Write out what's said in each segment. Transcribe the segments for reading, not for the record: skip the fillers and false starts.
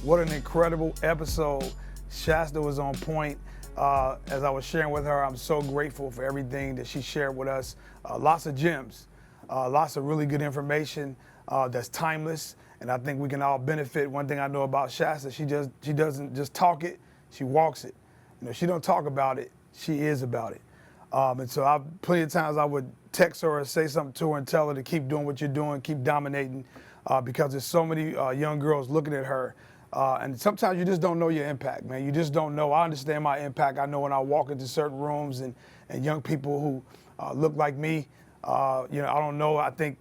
What an incredible episode. Shasta was on point. As I was sharing with her, I'm so grateful for everything that she shared with us. Lots of gems, lots of really good information that's timeless, and I think we can all benefit. One thing I know about Shasta, she doesn't just talk it, she walks it. You know, she don't talk about it, she is about it. And so plenty of times I would text her or say something to her and tell her to keep doing what you're doing, keep dominating, because there's so many young girls looking at her. And sometimes you just don't know your impact, man. You just don't know. I understand my impact. I know when I walk into certain rooms and young people who look like me, I don't know. I think,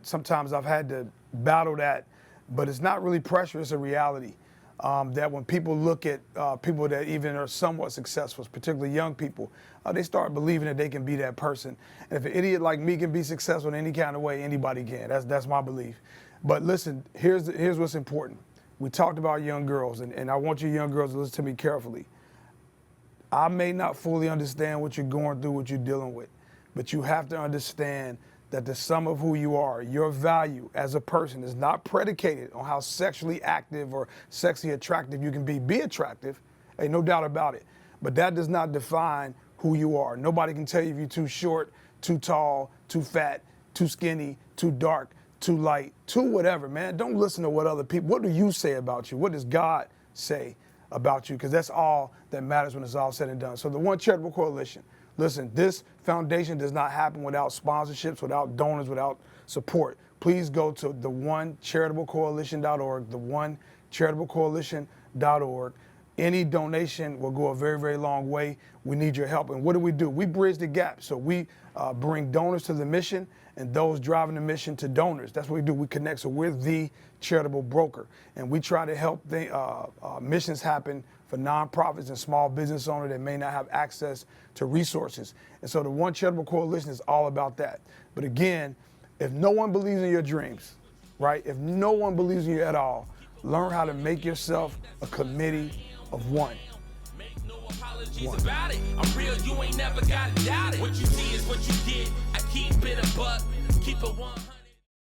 sometimes I've had to battle that, but it's not really pressure. It's a reality. That when people look at people that even are somewhat successful, particularly young people, they start believing that they can be that person. And if an idiot like me can be successful in any kind of way, anybody can. That's my belief. But listen, here's what's important. We talked about young girls, and I want you young girls to listen to me carefully. I may not fully understand what you're going through, what you're dealing with, but you have to understand that the sum of who you are, your value as a person, is not predicated on how sexually active or sexually attractive you can be. Be attractive, ain't no doubt about it, but that does not define who you are. Nobody can tell you if you're too short, too tall, too fat, too skinny, too dark, too light, too whatever, man. Don't listen to what other people, what do you say about you? What does God say about you? Because that's all that matters when it's all said and done. So the One Charitable Coalition, listen, this foundation does not happen without sponsorships, without donors, without support. Please go to theonecharitablecoalition.org, theonecharitablecoalition.org. Any donation will go a very, very long way. We need your help. And what do? We bridge the gap. So we bring donors to the mission and those driving the mission to donors. That's what we do. We connect. So we're the charitable broker. And we try to help missions happen for nonprofits and small business owners that may not have access to resources. And so the One Charitable Coalition is all about that. But again, if no one believes in your dreams, right? If no one believes in you at all, learn how to make yourself a committee of one. About it. I'm real, you ain't never gotta doubt it. What you see is what you get. I keep it a buck, keep it 100.